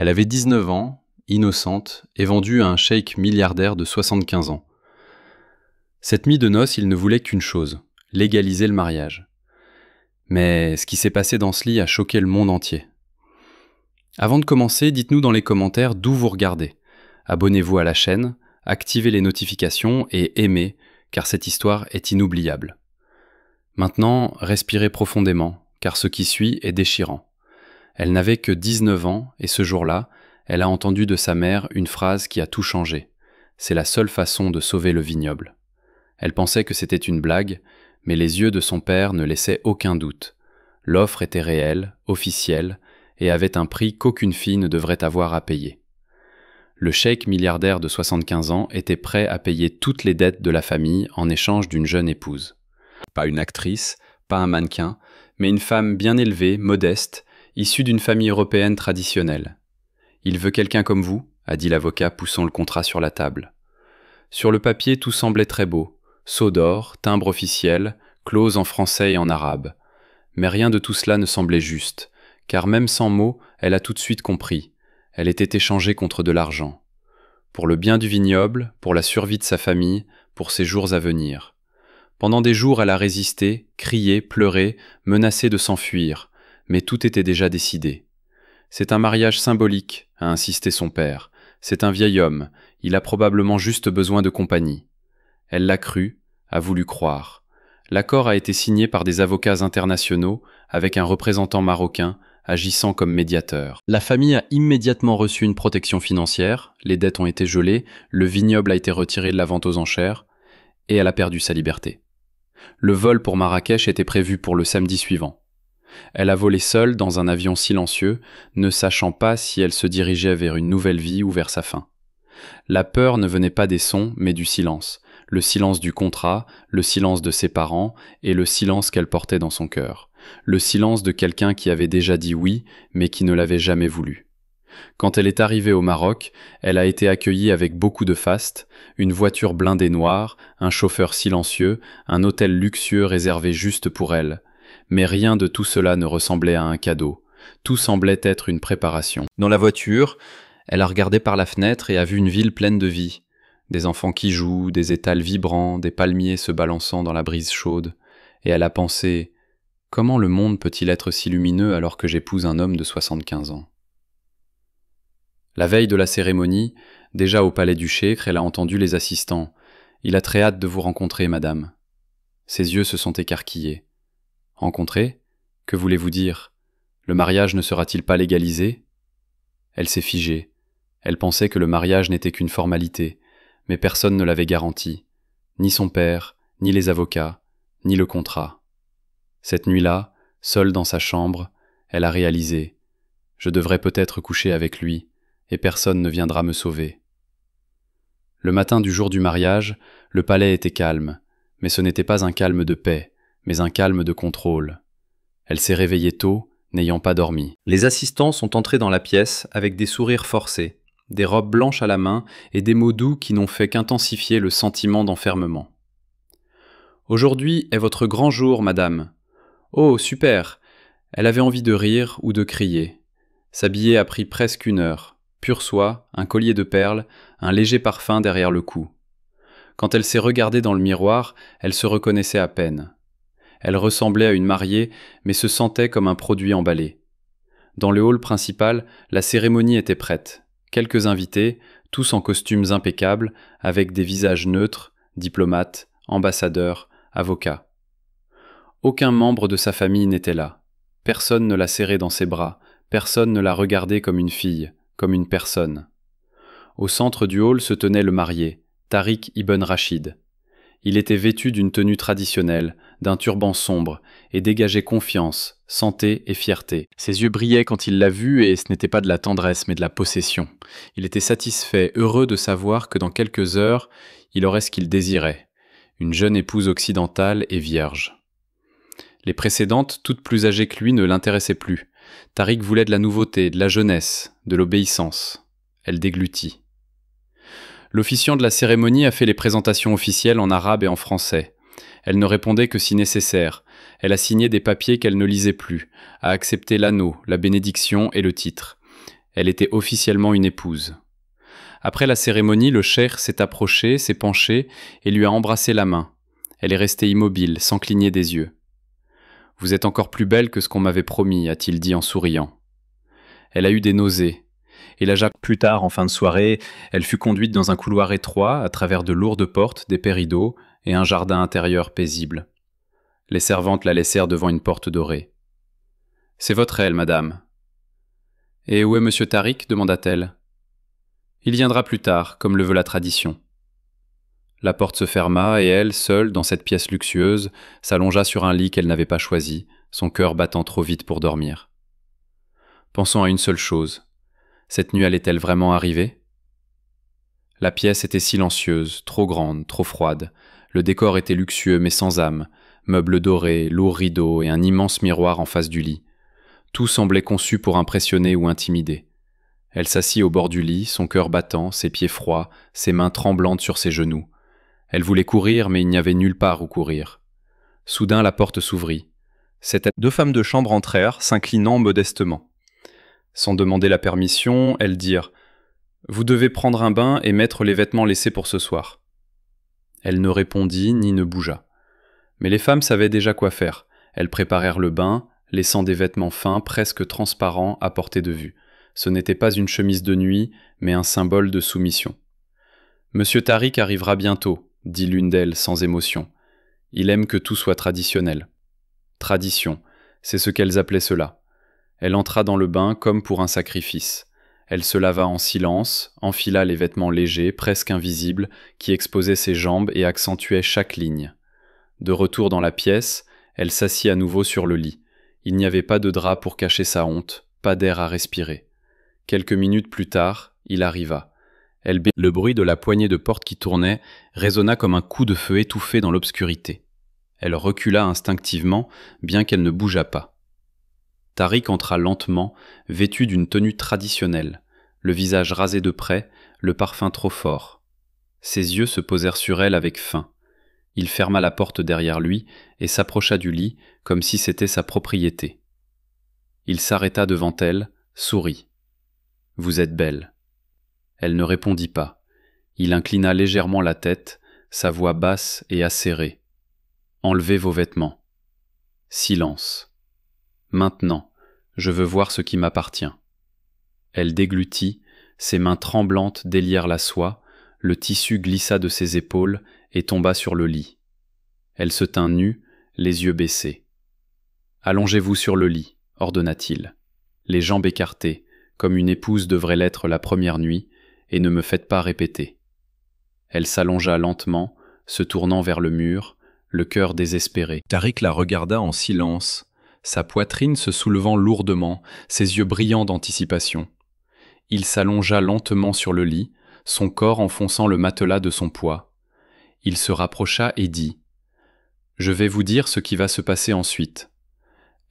Elle avait 19 ans, innocente, et vendue à un cheikh milliardaire de 75 ans. Cette nuit de noces, il ne voulait qu'une chose, légaliser le mariage. Mais ce qui s'est passé dans ce lit a choqué le monde entier. Avant de commencer, dites-nous dans les commentaires d'où vous regardez. Abonnez-vous à la chaîne, activez les notifications et aimez, car cette histoire est inoubliable. Maintenant, respirez profondément, car ce qui suit est déchirant. Elle n'avait que 19 ans et ce jour-là, elle a entendu de sa mère une phrase qui a tout changé. C'est la seule façon de sauver le vignoble. Elle pensait que c'était une blague, mais les yeux de son père ne laissaient aucun doute. L'offre était réelle, officielle, et avait un prix qu'aucune fille ne devrait avoir à payer. Le cheikh milliardaire de 75 ans était prêt à payer toutes les dettes de la famille en échange d'une jeune épouse. Pas une actrice, pas un mannequin, mais une femme bien élevée, modeste, issue d'une famille européenne traditionnelle. « Il veut quelqu'un comme vous », a dit l'avocat poussant le contrat sur la table. Sur le papier, tout semblait très beau. Sceau d'or, timbre officiel, clause en français et en arabe. Mais rien de tout cela ne semblait juste, car même sans mots, elle a tout de suite compris. Elle était échangée contre de l'argent. Pour le bien du vignoble, pour la survie de sa famille, pour ses jours à venir. Pendant des jours, elle a résisté, crié, pleuré, menacé de s'enfuir, mais tout était déjà décidé. C'est un mariage symbolique, a insisté son père. C'est un vieil homme, il a probablement juste besoin de compagnie. Elle l'a cru, a voulu croire. L'accord a été signé par des avocats internationaux avec un représentant marocain agissant comme médiateur. La famille a immédiatement reçu une protection financière, les dettes ont été gelées, le vignoble a été retiré de la vente aux enchères, et elle a perdu sa liberté. Le vol pour Marrakech était prévu pour le samedi suivant. Elle a volé seule dans un avion silencieux, ne sachant pas si elle se dirigeait vers une nouvelle vie ou vers sa fin. La peur ne venait pas des sons, mais du silence. Le silence du contrat, le silence de ses parents et le silence qu'elle portait dans son cœur. Le silence de quelqu'un qui avait déjà dit oui, mais qui ne l'avait jamais voulu. Quand elle est arrivée au Maroc, elle a été accueillie avec beaucoup de faste, une voiture blindée noire, un chauffeur silencieux, un hôtel luxueux réservé juste pour elle. Mais rien de tout cela ne ressemblait à un cadeau. Tout semblait être une préparation. Dans la voiture, elle a regardé par la fenêtre et a vu une ville pleine de vie. Des enfants qui jouent, des étals vibrants, des palmiers se balançant dans la brise chaude. Et elle a pensé « Comment le monde peut-il être si lumineux alors que j'épouse un homme de 75 ans ?» La veille de la cérémonie, déjà au palais du cheikh, elle a entendu les assistants. « Il a très hâte de vous rencontrer, madame. » Ses yeux se sont écarquillés. « Rencontrer ? Que voulez-vous dire ? Le mariage ne sera-t-il pas légalisé ?» Elle s'est figée. Elle pensait que le mariage n'était qu'une formalité, mais personne ne l'avait garanti. Ni son père, ni les avocats, ni le contrat. Cette nuit-là, seule dans sa chambre, elle a réalisé « Je devrais peut-être coucher avec lui, et personne ne viendra me sauver. » Le matin du jour du mariage, le palais était calme, mais ce n'était pas un calme de paix, mais un calme de contrôle. Elle s'est réveillée tôt, n'ayant pas dormi. Les assistants sont entrés dans la pièce avec des sourires forcés, des robes blanches à la main et des mots doux qui n'ont fait qu'intensifier le sentiment d'enfermement. « Aujourd'hui est votre grand jour, madame. »« Oh, super !» Elle avait envie de rire ou de crier. S'habiller a pris presque 1 heure. Pure soie, un collier de perles, un léger parfum derrière le cou. Quand elle s'est regardée dans le miroir, elle se reconnaissait à peine. Elle ressemblait à une mariée, mais se sentait comme un produit emballé. Dans le hall principal, la cérémonie était prête. Quelques invités, tous en costumes impeccables, avec des visages neutres, diplomates, ambassadeurs, avocats. Aucun membre de sa famille n'était là. Personne ne la serrait dans ses bras, personne ne la regardait comme une fille, comme une personne. Au centre du hall se tenait le marié, Tariq Ibn Rachid. Il était vêtu d'une tenue traditionnelle, d'un turban sombre, et dégageait confiance, santé et fierté. Ses yeux brillaient quand il l'a vue et ce n'était pas de la tendresse mais de la possession. Il était satisfait, heureux de savoir que dans quelques heures, il aurait ce qu'il désirait, une jeune épouse occidentale et vierge. Les précédentes, toutes plus âgées que lui, ne l'intéressaient plus. Tariq voulait de la nouveauté, de la jeunesse, de l'obéissance. Elle déglutit. L'officiant de la cérémonie a fait les présentations officielles en arabe et en français. Elle ne répondait que si nécessaire. Elle a signé des papiers qu'elle ne lisait plus, a accepté l'anneau, la bénédiction et le titre. Elle était officiellement une épouse. Après la cérémonie, le cheikh s'est approché, s'est penché et lui a embrassé la main. Elle est restée immobile, sans cligner des yeux. « Vous êtes encore plus belle que ce qu'on m'avait promis », a-t-il dit en souriant. Elle a eu des nausées. Et plus tard, en fin de soirée, elle fut conduite dans un couloir étroit, à travers de lourdes portes, des péridots et un jardin intérieur paisible. Les servantes la laissèrent devant une porte dorée. « C'est votre aile, madame. »« Et où est monsieur Tariq » demanda-t-elle. « Il viendra plus tard, comme le veut la tradition. » La porte se ferma et elle, seule, dans cette pièce luxueuse, s'allongea sur un lit qu'elle n'avait pas choisi, son cœur battant trop vite pour dormir. Pensons à une seule chose. Cette nuit allait-elle vraiment arriver ? La pièce était silencieuse, trop grande, trop froide. Le décor était luxueux mais sans âme, meubles dorés, lourds rideaux et un immense miroir en face du lit. Tout semblait conçu pour impressionner ou intimider. Elle s'assit au bord du lit, son cœur battant, ses pieds froids, ses mains tremblantes sur ses genoux. Elle voulait courir, mais il n'y avait nulle part où courir. Soudain, la porte s'ouvrit. Deux femmes de chambre entrèrent, s'inclinant modestement. Sans demander la permission, elles dirent « Vous devez prendre un bain et mettre les vêtements laissés pour ce soir. » Elle ne répondit ni ne bougea. Mais les femmes savaient déjà quoi faire. Elles préparèrent le bain, laissant des vêtements fins, presque transparents, à portée de vue. Ce n'était pas une chemise de nuit, mais un symbole de soumission. « Monsieur Tariq arrivera bientôt », dit l'une d'elles sans émotion. « Il aime que tout soit traditionnel. » Tradition, c'est ce qu'elles appelaient cela. Elle entra dans le bain comme pour un sacrifice. Elle se lava en silence, enfila les vêtements légers, presque invisibles, qui exposaient ses jambes et accentuaient chaque ligne. De retour dans la pièce, elle s'assit à nouveau sur le lit. Il n'y avait pas de drap pour cacher sa honte, pas d'air à respirer. Quelques minutes plus tard, il arriva. Le bruit de la poignée de porte qui tournait résonna comme un coup de feu étouffé dans l'obscurité. Elle recula instinctivement, bien qu'elle ne bougeât pas. Tariq entra lentement, vêtu d'une tenue traditionnelle, le visage rasé de près, le parfum trop fort. Ses yeux se posèrent sur elle avec faim. Il ferma la porte derrière lui et s'approcha du lit comme si c'était sa propriété. Il s'arrêta devant elle, sourit. « Vous êtes belle. » Elle ne répondit pas. Il inclina légèrement la tête, sa voix basse et acérée. « Enlevez vos vêtements. » Silence. « Maintenant, je veux voir ce qui m'appartient. » Elle déglutit, ses mains tremblantes délièrent la soie, le tissu glissa de ses épaules et tomba sur le lit. Elle se tint nue, les yeux baissés. « Allongez-vous sur le lit, » ordonna-t-il, les jambes écartées, comme une épouse devrait l'être la première nuit, et ne me faites pas répéter. Elle s'allongea lentement, se tournant vers le mur, le cœur désespéré. Tariq la regarda en silence, sa poitrine se soulevant lourdement, ses yeux brillants d'anticipation. Il s'allongea lentement sur le lit, son corps enfonçant le matelas de son poids. Il se rapprocha et dit « Je vais vous dire ce qui va se passer ensuite. »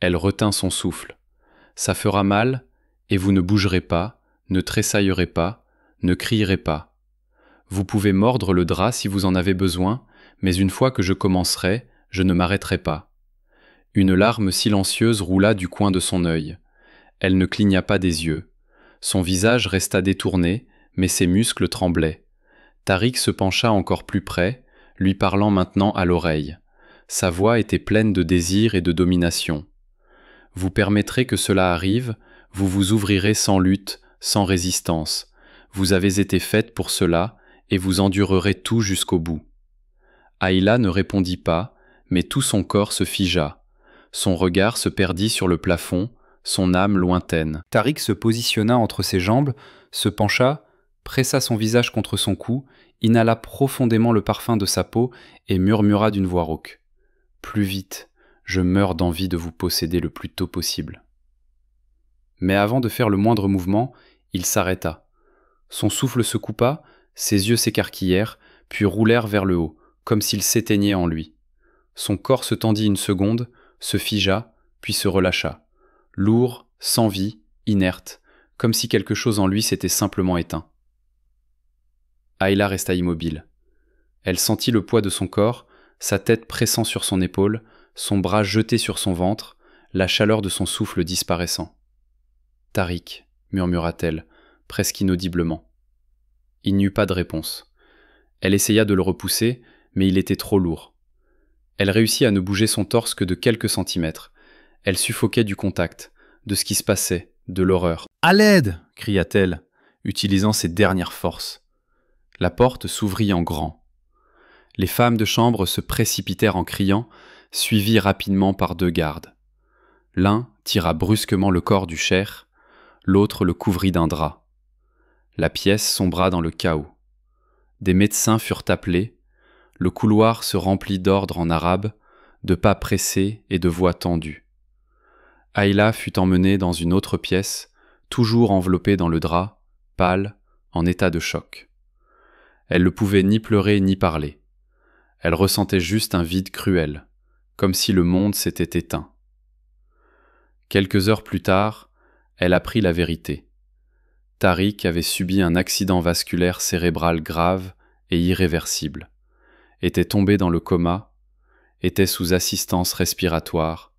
Elle retint son souffle. « Ça fera mal, et vous ne bougerez pas, ne tressaillerez pas, ne crierez pas. Vous pouvez mordre le drap si vous en avez besoin, mais une fois que je commencerai, je ne m'arrêterai pas. » Une larme silencieuse roula du coin de son œil. Elle ne cligna pas des yeux. Son visage resta détourné, mais ses muscles tremblaient. Tariq se pencha encore plus près, lui parlant maintenant à l'oreille. Sa voix était pleine de désir et de domination. « Vous permettrez que cela arrive, vous vous ouvrirez sans lutte, sans résistance. Vous avez été faite pour cela, et vous endurerez tout jusqu'au bout. » Ayla ne répondit pas, mais tout son corps se figea. Son regard se perdit sur le plafond, son âme lointaine. Tariq se positionna entre ses jambes, se pencha, pressa son visage contre son cou, inhala profondément le parfum de sa peau et murmura d'une voix rauque. « Plus vite, je meurs d'envie de vous posséder le plus tôt possible. » Mais avant de faire le moindre mouvement, il s'arrêta. Son souffle se coupa, ses yeux s'écarquillèrent, puis roulèrent vers le haut, comme s'ils s'éteignaient en lui. Son corps se tendit une seconde, se figea, puis se relâcha. Lourd, sans vie, inerte, comme si quelque chose en lui s'était simplement éteint. Ayla resta immobile. Elle sentit le poids de son corps, sa tête pressant sur son épaule, son bras jeté sur son ventre, la chaleur de son souffle disparaissant. « Tariq, murmura-t-elle, presque inaudiblement. Il n'y eut pas de réponse. Elle essaya de le repousser, mais il était trop lourd. Elle réussit à ne bouger son torse que de quelques centimètres. Elle suffoquait du contact, de ce qui se passait, de l'horreur. « À l'aide !» cria-t-elle, utilisant ses dernières forces. La porte s'ouvrit en grand. Les femmes de chambre se précipitèrent en criant, suivies rapidement par 2 gardes. L'un tira brusquement le corps du cher, l'autre le couvrit d'un drap. La pièce sombra dans le chaos. Des médecins furent appelés, le couloir se remplit d'ordres en arabe, de pas pressés et de voix tendues. Ayla fut emmenée dans une autre pièce, toujours enveloppée dans le drap, pâle, en état de choc. Elle ne pouvait ni pleurer ni parler. Elle ressentait juste un vide cruel, comme si le monde s'était éteint. Quelques heures plus tard, elle apprit la vérité. Tariq avait subi un accident vasculaire cérébral grave et irréversible, était tombé dans le coma, était sous assistance respiratoire,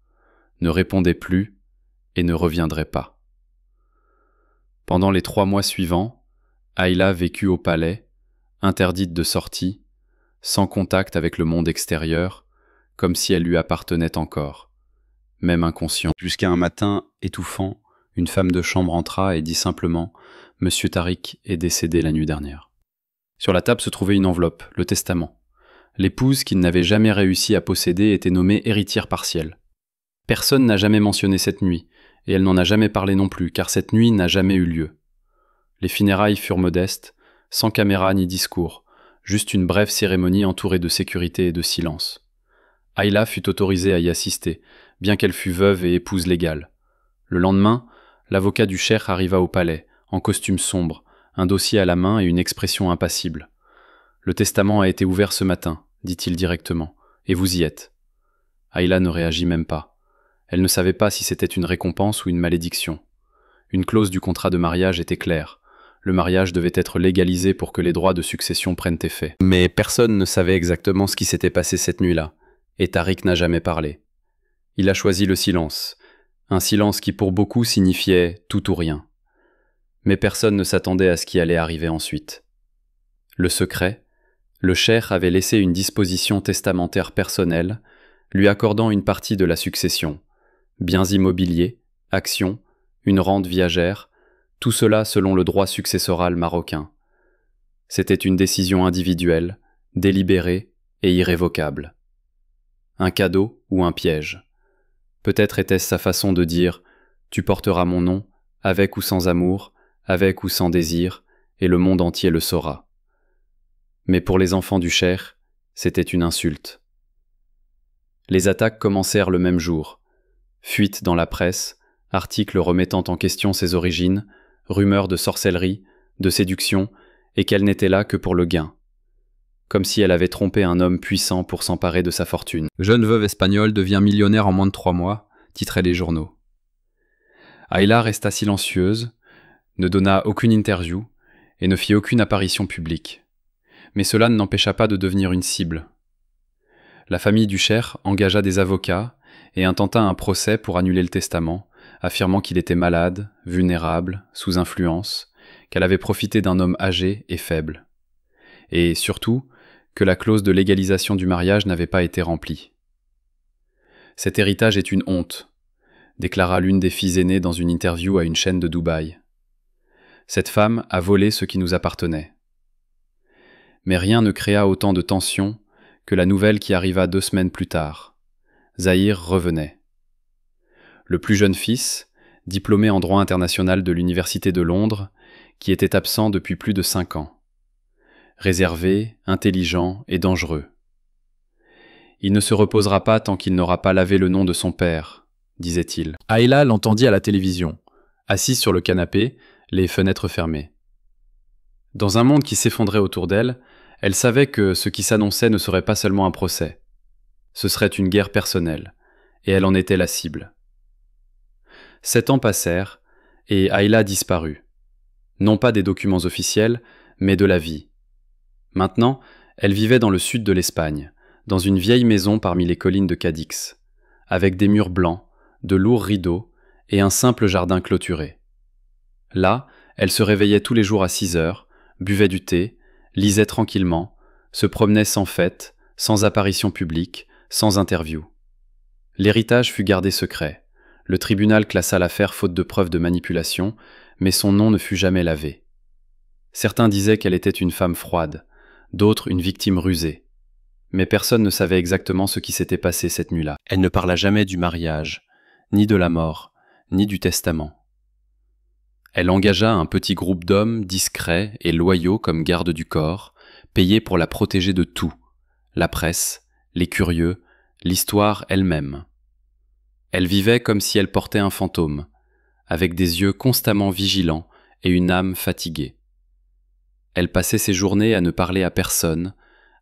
ne répondait plus et ne reviendrait pas. Pendant les 3 mois suivants, Ayla vécut au palais, interdite de sortie, sans contact avec le monde extérieur, comme si elle lui appartenait encore, même inconsciente. Jusqu'à un matin étouffant, une femme de chambre entra et dit simplement « Monsieur Tariq est décédé la nuit dernière ». Sur la table se trouvait une enveloppe, le testament. L'épouse qu'il n'avait jamais réussi à posséder était nommée héritière partielle. Personne n'a jamais mentionné cette nuit, et elle n'en a jamais parlé non plus, car cette nuit n'a jamais eu lieu. Les funérailles furent modestes, sans caméra ni discours, juste une brève cérémonie entourée de sécurité et de silence. Ayla fut autorisée à y assister, bien qu'elle fût veuve et épouse légale. Le lendemain, l'avocat du cheikh arriva au palais, en costume sombre, un dossier à la main et une expression impassible. « Le testament a été ouvert ce matin, dit-il directement, et vous y êtes. » Ayla ne réagit même pas. Elle ne savait pas si c'était une récompense ou une malédiction. Une clause du contrat de mariage était claire. Le mariage devait être légalisé pour que les droits de succession prennent effet. Mais personne ne savait exactement ce qui s'était passé cette nuit-là, et Tariq n'a jamais parlé. Il a choisi le silence, un silence qui pour beaucoup signifiait tout ou rien. Mais personne ne s'attendait à ce qui allait arriver ensuite. Le secret, le cheikh avait laissé une disposition testamentaire personnelle, lui accordant une partie de la succession, biens immobiliers, actions, une rente viagère, tout cela selon le droit successoral marocain. C'était une décision individuelle, délibérée et irrévocable. Un cadeau ou un piège. Peut-être était-ce sa façon de dire « Tu porteras mon nom, avec ou sans amour, avec ou sans désir, et le monde entier le saura. » Mais pour les enfants du cheikh, c'était une insulte. Les attaques commencèrent le même jour. Fuites dans la presse, articles remettant en question ses origines, rumeurs de sorcellerie, de séduction, et qu'elle n'était là que pour le gain. Comme si elle avait trompé un homme puissant pour s'emparer de sa fortune. Jeune veuve espagnole devient millionnaire en moins de 3 mois, titraient les journaux. Ayla resta silencieuse, ne donna aucune interview et ne fit aucune apparition publique. Mais cela ne l'empêcha pas de devenir une cible. La famille du cheikh engagea des avocats et intenta un procès pour annuler le testament, affirmant qu'il était malade, vulnérable, sous influence, qu'elle avait profité d'un homme âgé et faible. Et surtout, que la clause de légalisation du mariage n'avait pas été remplie. « Cet héritage est une honte », déclara l'une des filles aînées dans une interview à une chaîne de Dubaï. « Cette femme a volé ce qui nous appartenait. » Mais rien ne créa autant de tension que la nouvelle qui arriva 2 semaines plus tard. Zahir revenait. Le plus jeune fils, diplômé en droit international de l'Université de Londres, qui était absent depuis plus de 5 ans. Réservé, intelligent et dangereux. Il ne se reposera pas tant qu'il n'aura pas lavé le nom de son père, disait-il. Ayla l'entendit à la télévision, assise sur le canapé, les fenêtres fermées. Dans un monde qui s'effondrait autour d'elle, elle savait que ce qui s'annonçait ne serait pas seulement un procès. Ce serait une guerre personnelle, et elle en était la cible. 7 ans passèrent, et Ayla disparut. Non pas des documents officiels, mais de la vie. Maintenant, elle vivait dans le sud de l'Espagne, dans une vieille maison parmi les collines de Cadix, avec des murs blancs, de lourds rideaux et un simple jardin clôturé. Là, elle se réveillait tous les jours à 6 heures, buvait du thé, lisait tranquillement, se promenait sans fête, sans apparition publique, sans interview. L'héritage fut gardé secret. Le tribunal classa l'affaire faute de preuves de manipulation, mais son nom ne fut jamais lavé. Certains disaient qu'elle était une femme froide, d'autres une victime rusée. Mais personne ne savait exactement ce qui s'était passé cette nuit-là. Elle ne parla jamais du mariage, ni de la mort, ni du testament. Elle engagea un petit groupe d'hommes discrets et loyaux comme garde du corps, payés pour la protéger de tout, la presse, les curieux, l'histoire elle-même. Elle vivait comme si elle portait un fantôme, avec des yeux constamment vigilants et une âme fatiguée. Elle passait ses journées à ne parler à personne,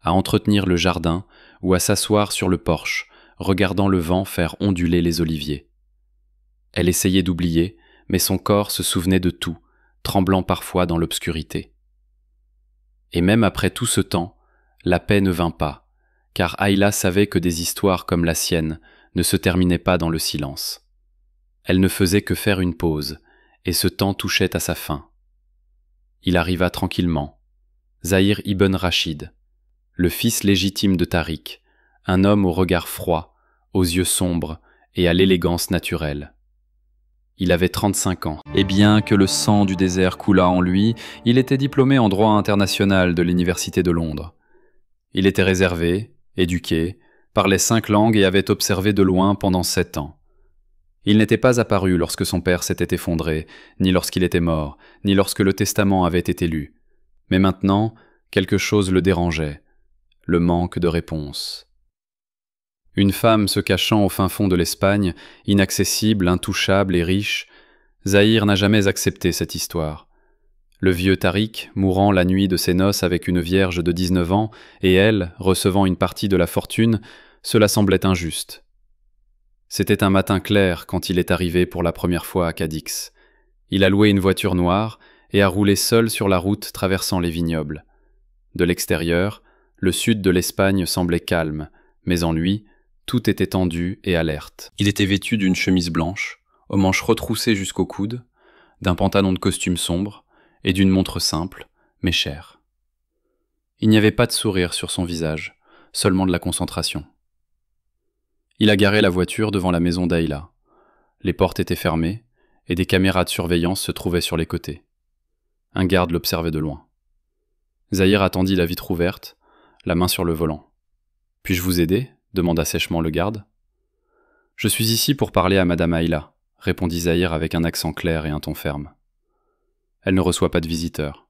à entretenir le jardin ou à s'asseoir sur le porche, regardant le vent faire onduler les oliviers. Elle essayait d'oublier, mais son corps se souvenait de tout, tremblant parfois dans l'obscurité. Et même après tout ce temps, la paix ne vint pas, car Ayla savait que des histoires comme la sienne ne se terminaient pas dans le silence. Elle ne faisait que faire une pause, et ce temps touchait à sa fin. Il arriva tranquillement. Zahir ibn Rachid, le fils légitime de Tariq, un homme au regard froid, aux yeux sombres et à l'élégance naturelle. Il avait 35 ans, et bien que le sang du désert coulât en lui, il était diplômé en droit international de l'Université de Londres. Il était réservé, éduqué, parlait 5 langues et avait observé de loin pendant 7 ans. Il n'était pas apparu lorsque son père s'était effondré, ni lorsqu'il était mort, ni lorsque le testament avait été lu. Mais maintenant, quelque chose le dérangeait, le manque de réponse. Une femme se cachant au fin fond de l'Espagne, inaccessible, intouchable et riche, Zahir n'a jamais accepté cette histoire. Le vieux Tariq, mourant la nuit de ses noces avec une vierge de 19 ans, et elle, recevant une partie de la fortune, cela semblait injuste. C'était un matin clair quand il est arrivé pour la première fois à Cadix. Il a loué une voiture noire et a roulé seul sur la route traversant les vignobles. De l'extérieur, le sud de l'Espagne semblait calme, mais en lui, tout était tendu et alerte. Il était vêtu d'une chemise blanche, aux manches retroussées jusqu'au coude, d'un pantalon de costume sombre et d'une montre simple, mais chère. Il n'y avait pas de sourire sur son visage, seulement de la concentration. Il a garé la voiture devant la maison d'Ayla. Les portes étaient fermées et des caméras de surveillance se trouvaient sur les côtés. Un garde l'observait de loin. Zahir attendit la vitre ouverte, la main sur le volant. « Puis-je vous aider ?» demanda sèchement le garde. « Je suis ici pour parler à Madame Ayla », répondit Zahir avec un accent clair et un ton ferme. « Elle ne reçoit pas de visiteurs. »«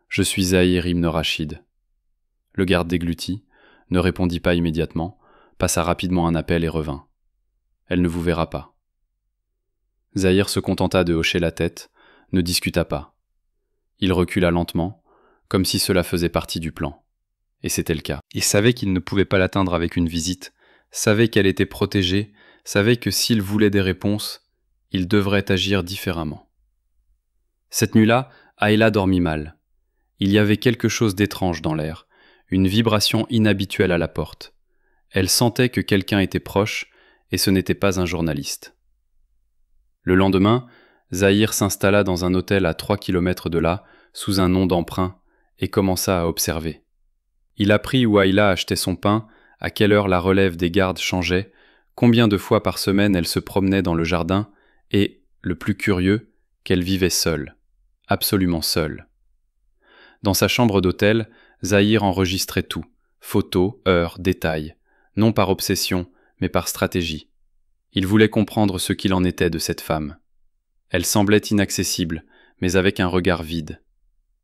Je suis Zahir ibn Rachid. » Le garde déglutit, ne répondit pas immédiatement, passa rapidement un appel et revint. « Elle ne vous verra pas. » Zahir se contenta de hocher la tête, ne discuta pas. Il recula lentement, comme si cela faisait partie du plan. Et c'était le cas. Il savait qu'il ne pouvait pas l'atteindre avec une visite, savait qu'elle était protégée, savait que s'il voulait des réponses, il devrait agir différemment. Cette nuit-là, Ayla dormit mal. Il y avait quelque chose d'étrange dans l'air, une vibration inhabituelle à la porte. Elle sentait que quelqu'un était proche, et ce n'était pas un journaliste. Le lendemain, Zahir s'installa dans un hôtel à 3 kilomètres de là, sous un nom d'emprunt, et commença à observer. Il apprit où Ayla achetait son pain, à quelle heure la relève des gardes changeait, combien de fois par semaine elle se promenait dans le jardin, et, le plus curieux, qu'elle vivait seule, absolument seule. Dans sa chambre d'hôtel, Zahir enregistrait tout, photos, heures, détails, non par obsession, mais par stratégie. Il voulait comprendre ce qu'il en était de cette femme. Elle semblait inaccessible, mais avec un regard vide.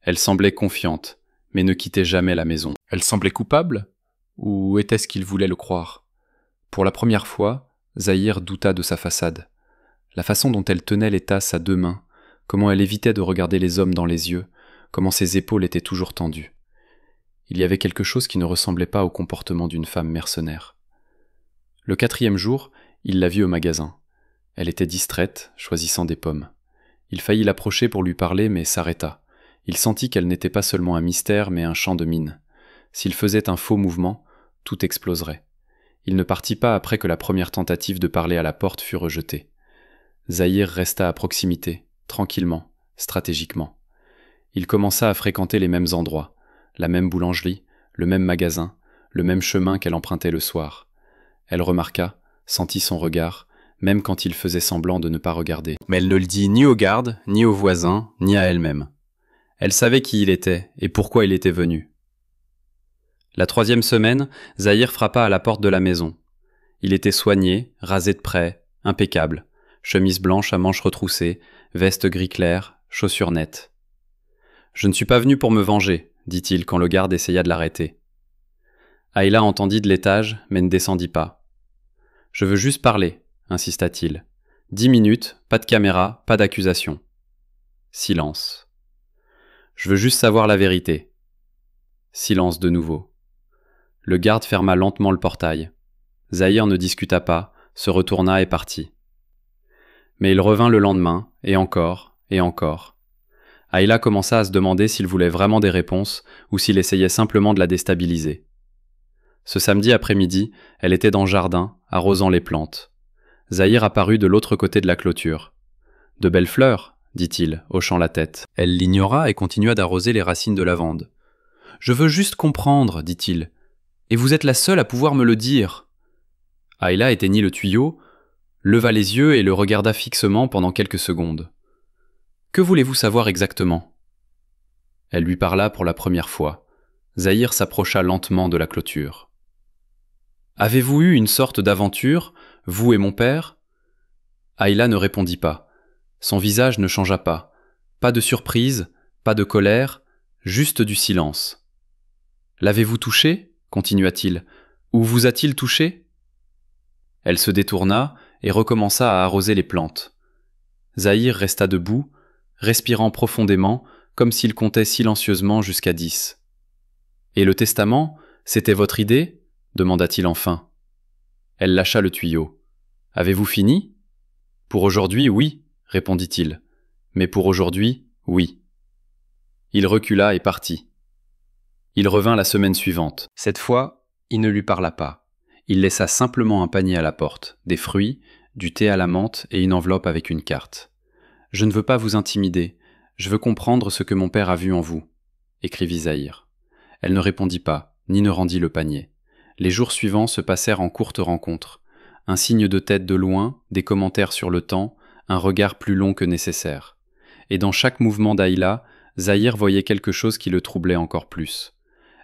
Elle semblait confiante, mais ne quittait jamais la maison. Elle semblait coupable ? Ou était-ce qu'il voulait le croire ? Pour la première fois, Zahir douta de sa façade. La façon dont elle tenait les tasses à 2 mains, comment elle évitait de regarder les hommes dans les yeux, comment ses épaules étaient toujours tendues. Il y avait quelque chose qui ne ressemblait pas au comportement d'une femme mercenaire. Le 4e jour, il la vit au magasin. Elle était distraite, choisissant des pommes. Il faillit l'approcher pour lui parler, mais s'arrêta. Il sentit qu'elle n'était pas seulement un mystère, mais un champ de mine. S'il faisait un faux mouvement, tout exploserait. Il ne partit pas après que la première tentative de parler à la porte fut rejetée. Zahir resta à proximité, tranquillement, stratégiquement. Il commença à fréquenter les mêmes endroits, la même boulangerie, le même magasin, le même chemin qu'elle empruntait le soir. Elle remarqua, sentit son regard, même quand il faisait semblant de ne pas regarder. Mais elle ne le dit ni aux gardes, ni aux voisins, ni à elle-même. Elle savait qui il était et pourquoi il était venu. La 3e semaine, Zahir frappa à la porte de la maison. Il était soigné, rasé de près, impeccable, chemise blanche à manches retroussées, veste gris clair, chaussures nettes. « Je ne suis pas venu pour me venger », dit-il quand le garde essaya de l'arrêter. Ayla entendit de l'étage, mais ne descendit pas. « Je veux juste parler », insista-t-il. 10 minutes, pas de caméra, pas d'accusation. Silence. « Je veux juste savoir la vérité. » Silence de nouveau. Le garde ferma lentement le portail. Zahir ne discuta pas, se retourna et partit. Mais il revint le lendemain, et encore, et encore. Ayla commença à se demander s'il voulait vraiment des réponses ou s'il essayait simplement de la déstabiliser. Ce samedi après-midi, elle était dans le jardin, arrosant les plantes. Zahir apparut de l'autre côté de la clôture. « De belles fleurs », dit-il, hochant la tête. Elle l'ignora et continua d'arroser les racines de lavande. « Je veux juste comprendre, dit-il. Et vous êtes la seule à pouvoir me le dire. » Ayla éteignit le tuyau, leva les yeux et le regarda fixement pendant quelques secondes. « Que voulez-vous savoir exactement ?» Elle lui parla pour la première fois. Zahir s'approcha lentement de la clôture. « Avez-vous eu une sorte d'aventure, vous et mon père ?» Ayla ne répondit pas. Son visage ne changea pas. Pas de surprise, pas de colère, juste du silence. « L'avez-vous touché ?» continua-t-il. « Ou vous a-t-il touché ?» Elle se détourna et recommença à arroser les plantes. Zahir resta debout, respirant profondément, comme s'il comptait silencieusement jusqu'à 10. « Et le testament, c'était votre idée ?» demanda-t-il enfin. Elle lâcha le tuyau. « Avez-vous fini ?»« Pour aujourd'hui, oui, » répondit-il. « Mais pour aujourd'hui, oui. » Il recula et partit. Il revint la semaine suivante. Cette fois, il ne lui parla pas. Il laissa simplement un panier à la porte, des fruits, du thé à la menthe et une enveloppe avec une carte. « Je ne veux pas vous intimider. Je veux comprendre ce que mon père a vu en vous, » écrivit Zahir. Elle ne répondit pas, ni ne rendit le panier. Les jours suivants se passèrent en courtes rencontres. Un signe de tête de loin, des commentaires sur le temps, un regard plus long que nécessaire. Et dans chaque mouvement d'Ayla, Zahir voyait quelque chose qui le troublait encore plus.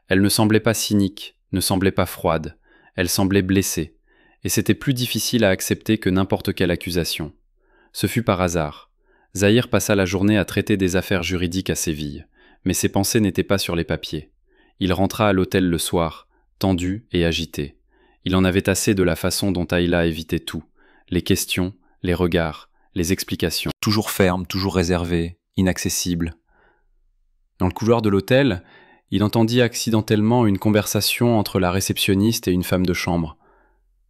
Elle ne semblait pas cynique, ne semblait pas froide. Elle semblait blessée. Et c'était plus difficile à accepter que n'importe quelle accusation. Ce fut par hasard. Zahir passa la journée à traiter des affaires juridiques à Séville, mais ses pensées n'étaient pas sur les papiers. Il rentra à l'hôtel le soir, tendu et agité. Il en avait assez de la façon dont Ayla évitait tout. Les questions, les regards, les explications. Toujours ferme, toujours réservé, inaccessible. Dans le couloir de l'hôtel, il entendit accidentellement une conversation entre la réceptionniste et une femme de chambre.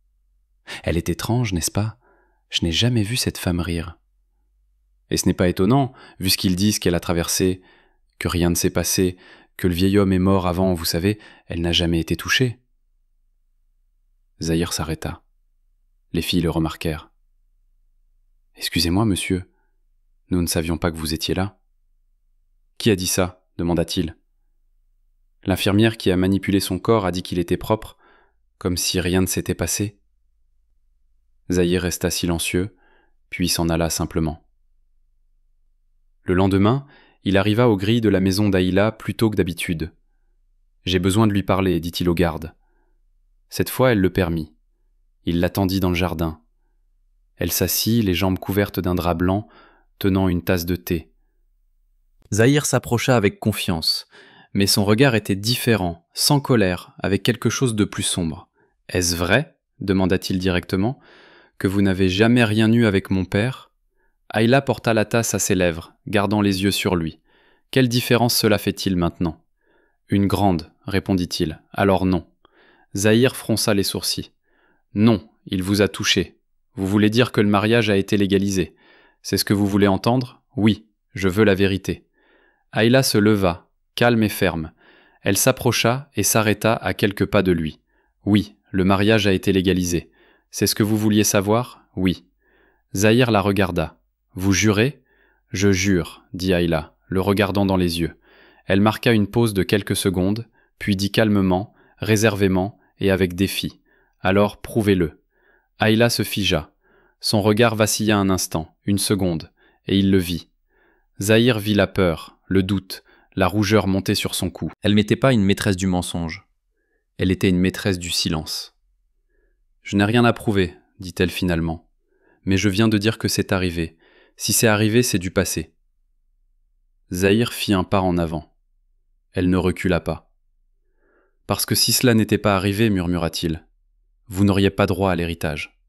« Elle est étrange, n'est-ce pas ? Je n'ai jamais vu cette femme rire. » Et ce n'est pas étonnant, vu ce qu'ils disent qu'elle a traversé, que rien ne s'est passé, que le vieil homme est mort avant, vous savez, elle n'a jamais été touchée. Zahir s'arrêta. Les filles le remarquèrent. « Excusez-moi, monsieur, nous ne savions pas que vous étiez là. »« Qui a dit ça ?» demanda-t-il. « L'infirmière qui a manipulé son corps a dit qu'il était propre, comme si rien ne s'était passé. » Zahir resta silencieux, puis s'en alla simplement. Le lendemain, il arriva aux grilles de la maison d'Ayla plus tôt que d'habitude. « J'ai besoin de lui parler, dit-il au garde. » Cette fois, elle le permit. Il l'attendit dans le jardin. Elle s'assit, les jambes couvertes d'un drap blanc, tenant une tasse de thé. Zahir s'approcha avec confiance, mais son regard était différent, sans colère, avec quelque chose de plus sombre. « Est-ce vrai, demanda-t-il directement, que vous n'avez jamais rien eu avec mon père ?» Ayla porta la tasse à ses lèvres, gardant les yeux sur lui. « Quelle différence cela fait-il maintenant ?»« Une grande, répondit-il. « Alors non. » Zahir fronça les sourcils. « Non, il vous a touché. Vous voulez dire que le mariage a été légalisé. C'est ce que vous voulez entendre ? Oui, je veux la vérité. » Ayla se leva, calme et ferme. Elle s'approcha et s'arrêta à quelques pas de lui. « Oui, le mariage a été légalisé. C'est ce que vous vouliez savoir ? Oui. » Zahir la regarda. « Vous jurez ? » Je jure, dit Ayla, le regardant dans les yeux. Elle marqua une pause de quelques secondes, puis dit calmement, réservément et avec défi. Alors prouvez-le. Ayla se figea. Son regard vacilla un instant, une seconde, et il le vit. Zahir vit la peur, le doute, la rougeur monter sur son cou. Elle n'était pas une maîtresse du mensonge. Elle était une maîtresse du silence. « Je n'ai rien à prouver, dit-elle finalement. Mais je viens de dire que c'est arrivé. Si c'est arrivé, c'est du passé. » Zahir fit un pas en avant. Elle ne recula pas. « Parce que si cela n'était pas arrivé, murmura-t-il, vous n'auriez pas droit à l'héritage.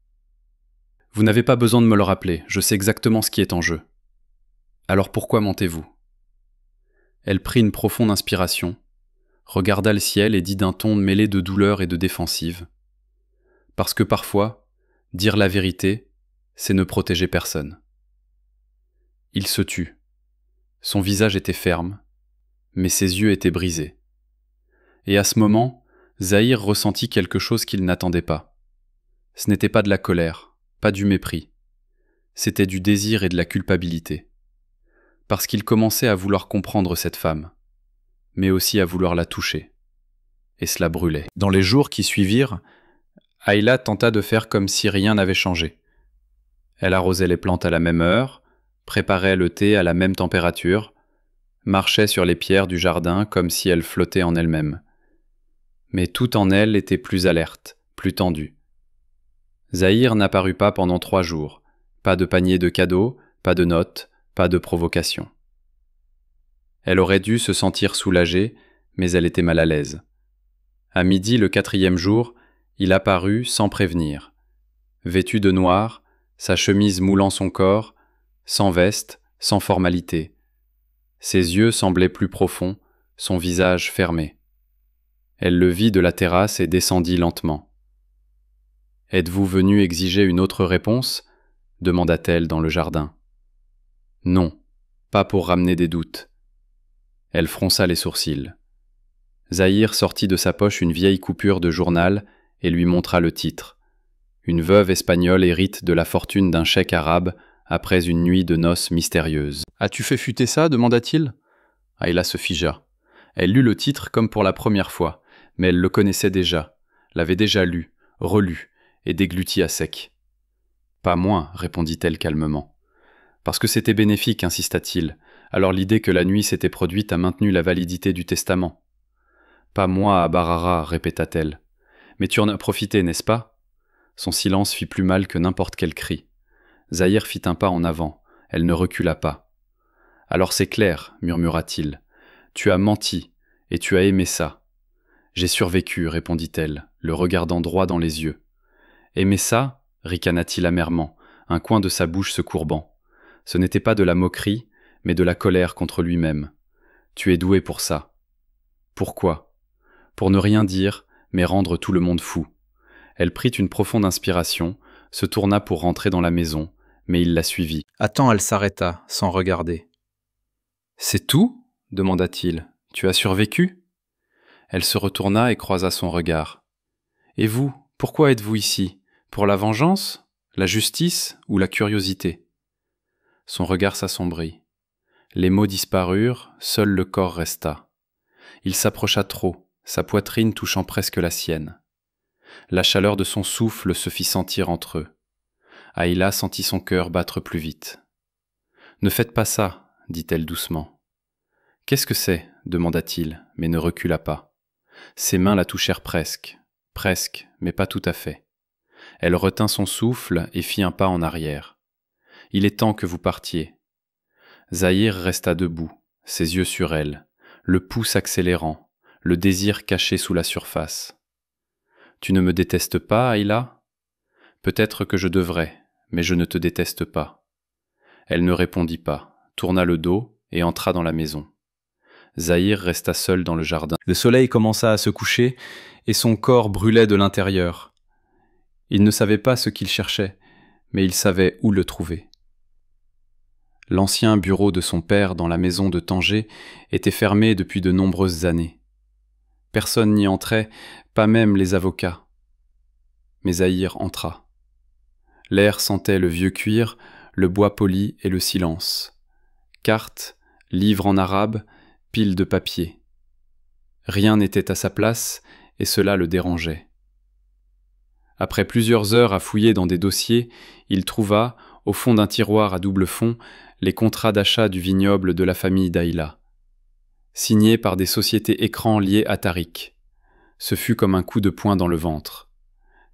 Vous n'avez pas besoin de me le rappeler, je sais exactement ce qui est en jeu. Alors pourquoi mentez-vous » Elle prit une profonde inspiration, regarda le ciel et dit d'un ton mêlé de douleur et de défensive. « Parce que parfois, dire la vérité, c'est ne protéger personne. » Il se tut. Son visage était ferme, mais ses yeux étaient brisés. Et à ce moment, Zahir ressentit quelque chose qu'il n'attendait pas. Ce n'était pas de la colère, pas du mépris. C'était du désir et de la culpabilité. Parce qu'il commençait à vouloir comprendre cette femme, mais aussi à vouloir la toucher. Et cela brûlait. Dans les jours qui suivirent, Ayla tenta de faire comme si rien n'avait changé. Elle arrosait les plantes à la même heure, préparait le thé à la même température, marchait sur les pierres du jardin comme si elle flottait en elle-même. Mais tout en elle était plus alerte, plus tendue. Zahir n'apparut pas pendant 3 jours. Pas de panier de cadeaux, pas de notes, pas de provocation. Elle aurait dû se sentir soulagée, mais elle était mal à l'aise. À midi le 4e jour, il apparut sans prévenir. Vêtu de noir, sa chemise moulant son corps, sans veste, sans formalité. Ses yeux semblaient plus profonds, son visage fermé. Elle le vit de la terrasse et descendit lentement. « Êtes-vous venu exiger une autre réponse ?» demanda-t-elle dans le jardin. « Non, pas pour ramener des doutes. » Elle fronça les sourcils. Zahir sortit de sa poche une vieille coupure de journal et lui montra le titre. Une veuve espagnole hérite de la fortune d'un cheik arabe après une nuit de noces mystérieuse. « As-tu fait fuiter ça ?» demanda-t-il. Ayla se figea. Elle lut le titre comme pour la première fois, mais elle le connaissait déjà, l'avait déjà lu, relu, et dégluti à sec. « Pas moins, répondit-elle calmement. Parce que c'était bénéfique, insista-t-il, alors l'idée que la nuit s'était produite a maintenu la validité du testament. Pas moi à Barara, répéta-t-elle. Mais tu en as profité, n'est-ce pas? Son silence fit plus mal que n'importe quel cri. Zahir fit un pas en avant, elle ne recula pas. Alors c'est clair, murmura-t-il. Tu as menti, et tu as aimé ça. J'ai survécu, répondit-elle, le regardant droit dans les yeux. Aimer ça? Ricana-t-il amèrement, un coin de sa bouche se courbant. Ce n'était pas de la moquerie, mais de la colère contre lui-même. Tu es doué pour ça. Pourquoi? Pour ne rien dire, mais rendre tout le monde fou. Elle prit une profonde inspiration, se tourna pour rentrer dans la maison, mais il la suivit. Attends, elle s'arrêta, sans regarder. C'est tout? Demanda-t-il. Tu as survécu? Elle se retourna et croisa son regard. Et vous, pourquoi êtes-vous ici? Pour la vengeance, la justice ou la curiosité? Son regard s'assombrit. Les mots disparurent, seul le corps resta. Il s'approcha trop, sa poitrine touchant presque la sienne. La chaleur de son souffle se fit sentir entre eux. Ayla sentit son cœur battre plus vite. « Ne faites pas ça, dit-elle doucement. »« Qu'est-ce que c'est ?» demanda-t-il, mais ne recula pas. Ses mains la touchèrent presque, mais pas tout à fait. Elle retint son souffle et fit un pas en arrière. « Il est temps que vous partiez. » Zahir resta debout, ses yeux sur elle, le pouce accélérant, le désir caché sous la surface. « Tu ne me détestes pas, Ayla ? Peut-être que je devrais, mais je ne te déteste pas. » Elle ne répondit pas, tourna le dos et entra dans la maison. Zahir resta seul dans le jardin. Le soleil commença à se coucher et son corps brûlait de l'intérieur. Il ne savait pas ce qu'il cherchait, mais il savait où le trouver. L'ancien bureau de son père dans la maison de Tanger était fermé depuis de nombreuses années. Personne n'y entrait, pas même les avocats. Mais Zahir entra. L'air sentait le vieux cuir, le bois poli et le silence. cartes, livres en arabe, piles de papier. Rien n'était à sa place, et cela le dérangeait. Après plusieurs heures à fouiller dans des dossiers, il trouva, au fond d'un tiroir à double fond, les contrats d'achat du vignoble de la famille d'Aïla, signés par des sociétés écrans liées à Tariq. Ce fut comme un coup de poing dans le ventre.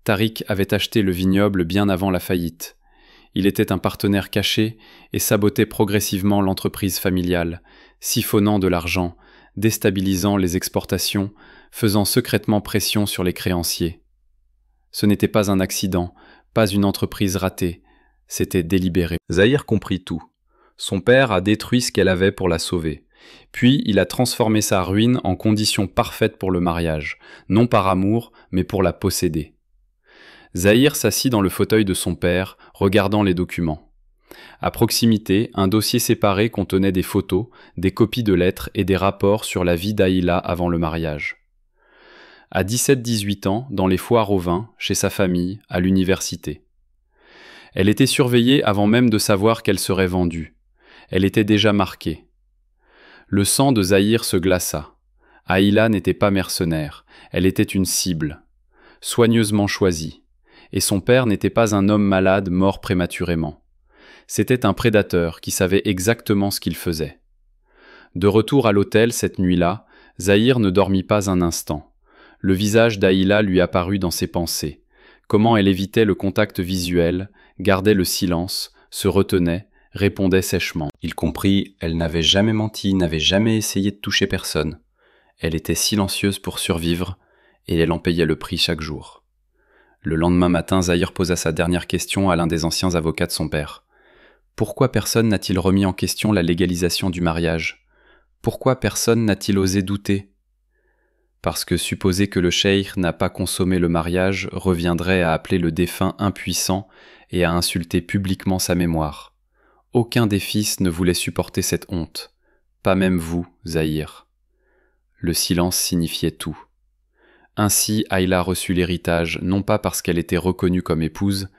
Tariq avait acheté le vignoble bien avant la faillite. Il était un partenaire caché et sabotait progressivement l'entreprise familiale, siphonnant de l'argent, déstabilisant les exportations, faisant secrètement pression sur les créanciers. Ce n'était pas un accident, pas une entreprise ratée, c'était délibéré. Zahir comprit tout. Son père a détruit ce qu'elle avait pour la sauver. Puis il a transformé sa ruine en condition parfaite pour le mariage, non par amour, mais pour la posséder. Zahir s'assit dans le fauteuil de son père, regardant les documents. À proximité, un dossier séparé contenait des photos, des copies de lettres et des rapports sur la vie d'Aïla avant le mariage. À 17-18 ans, dans les foires au vin, chez sa famille, à l'université. Elle était surveillée avant même de savoir qu'elle serait vendue. Elle était déjà marquée. Le sang de Zahir se glaça. Aïla n'était pas mercenaire, elle était une cible, soigneusement choisie. Et son père n'était pas un homme malade mort prématurément. C'était un prédateur qui savait exactement ce qu'il faisait. De retour à l'hôtel cette nuit-là, Zahir ne dormit pas un instant. Le visage d'Aïla lui apparut dans ses pensées. Comment elle évitait le contact visuel, gardait le silence, se retenait, répondait sèchement. Il comprit, elle n'avait jamais menti, n'avait jamais essayé de toucher personne. Elle était silencieuse pour survivre, et elle en payait le prix chaque jour. Le lendemain matin, Zahir posa sa dernière question à l'un des anciens avocats de son père. Pourquoi personne n'a-t-il remis en question la légalisation du mariage? Pourquoi personne n'a-t-il osé douter? Parce que supposer que le cheikh n'a pas consommé le mariage reviendrait à appeler le défunt impuissant et à insulter publiquement sa mémoire. Aucun des fils ne voulait supporter cette honte, pas même vous, Zahir. Le silence signifiait tout. Ainsi, Aïla reçut l'héritage, non pas parce qu'elle était reconnue comme épouse,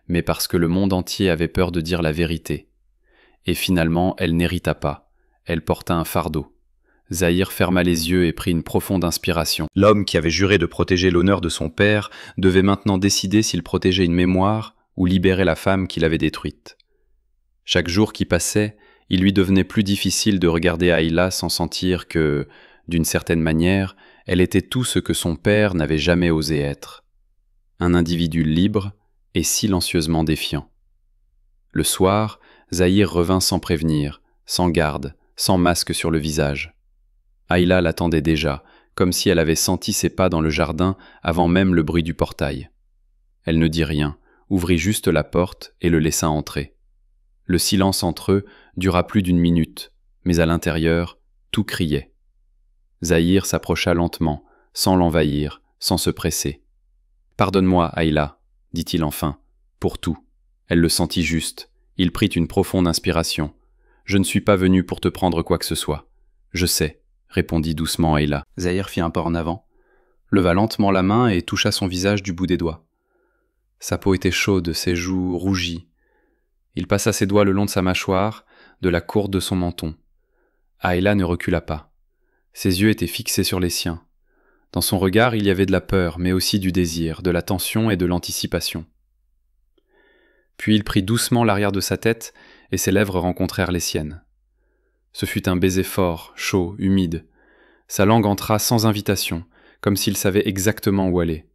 mais parce que le monde entier avait peur de dire la vérité. Et finalement, elle n'hérita pas. Elle porta un fardeau. Zahir ferma les yeux et prit une profonde inspiration. L'homme qui avait juré de protéger l'honneur de son père devait maintenant décider s'il protégeait une mémoire ou libérait la femme qu'il avait détruite. Chaque jour qui passait, il lui devenait plus difficile de regarder Aïla sans sentir que, d'une certaine manière, elle était tout ce que son père n'avait jamais osé être. Un individu libre et silencieusement défiant. Le soir, Zahir revint sans prévenir, sans garde, sans masque sur le visage. Aïla l'attendait déjà, comme si elle avait senti ses pas dans le jardin avant même le bruit du portail. Elle ne dit rien, ouvrit juste la porte et le laissa entrer. Le silence entre eux dura plus d'une minute, mais à l'intérieur, tout criait. Zahir s'approcha lentement, sans l'envahir, sans se presser. « Pardonne-moi, Aïla, dit-il enfin, pour tout. » Elle le sentit juste. Il prit une profonde inspiration. « Je ne suis pas venu pour te prendre quoi que ce soit. Je sais, » répondit doucement Aïla. Zahir fit un pas en avant, leva lentement la main et toucha son visage du bout des doigts. Sa peau était chaude, ses joues rougies. Il passa ses doigts le long de sa mâchoire, de la courbe de son menton. Aïla ne recula pas. Ses yeux étaient fixés sur les siens. Dans son regard, il y avait de la peur, mais aussi du désir, de la tension et de l'anticipation. Puis il prit doucement l'arrière de sa tête et ses lèvres rencontrèrent les siennes. Ce fut un baiser fort, chaud, humide. Sa langue entra sans invitation, comme s'il savait exactement où aller.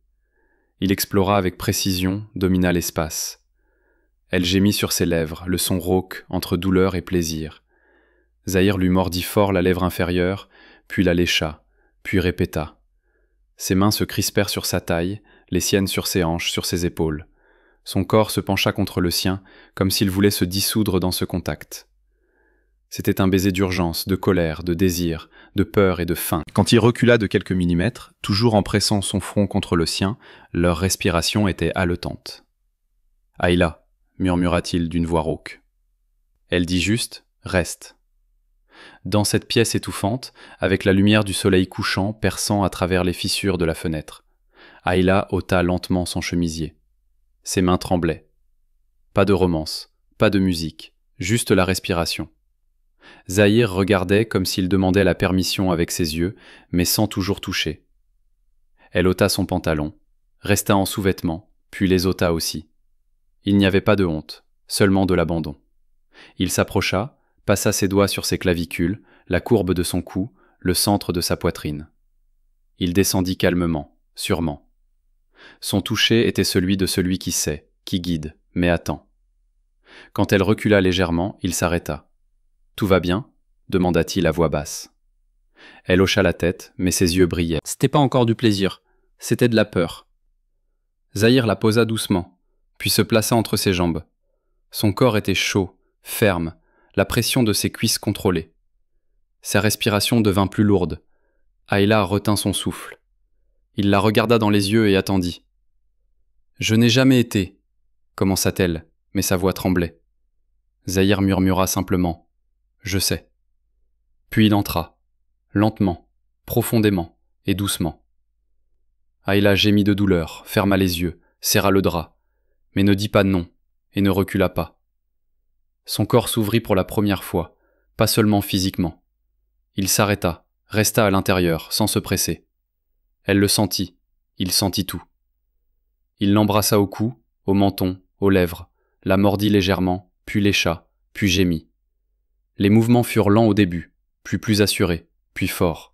Il explora avec précision, domina l'espace. Elle gémit sur ses lèvres, le son rauque entre douleur et plaisir. Zahir lui mordit fort la lèvre inférieure, puis la lécha, puis répéta. Ses mains se crispèrent sur sa taille, les siennes sur ses hanches, sur ses épaules. Son corps se pencha contre le sien, comme s'il voulait se dissoudre dans ce contact. C'était un baiser d'urgence, de colère, de désir, de peur et de faim. Quand il recula de quelques millimètres, toujours en pressant son front contre le sien, leur respiration était haletante. « Aïla » murmura-t-il d'une voix rauque. Elle dit juste « Reste ». Dans cette pièce étouffante, avec la lumière du soleil couchant perçant à travers les fissures de la fenêtre, Aïla ôta lentement son chemisier. Ses mains tremblaient. Pas de romance, pas de musique, juste la respiration. Zahir regardait comme s'il demandait la permission avec ses yeux, mais sans toujours toucher. Elle ôta son pantalon, resta en sous-vêtements, puis les ôta aussi. Il n'y avait pas de honte, seulement de l'abandon. Il s'approcha, passa ses doigts sur ses clavicules, la courbe de son cou, le centre de sa poitrine. Il descendit calmement, sûrement. Son toucher était celui de celui qui sait, qui guide, mais attend. Quand elle recula légèrement, il s'arrêta. « Tout va bien ?» demanda-t-il à voix basse. Elle hocha la tête, mais ses yeux brillaient. C'était pas encore du plaisir, c'était de la peur. Zahir la posa doucement, puis se plaça entre ses jambes. Son corps était chaud, ferme, la pression de ses cuisses contrôlée. Sa respiration devint plus lourde. Ayla retint son souffle. Il la regarda dans les yeux et attendit. « Je n'ai jamais été, » commença-t-elle, mais sa voix tremblait. Zahir murmura simplement. « Je sais. » Puis il entra, lentement, profondément et doucement. Ayla gémit de douleur, ferma les yeux, serra le drap, mais ne dit pas non et ne recula pas. Son corps s'ouvrit pour la première fois, pas seulement physiquement. Il s'arrêta, resta à l'intérieur, sans se presser. Elle le sentit, il sentit tout. Il l'embrassa au cou, au menton, aux lèvres, la mordit légèrement, puis lécha, puis gémit. Les mouvements furent lents au début, puis plus assurés, puis forts.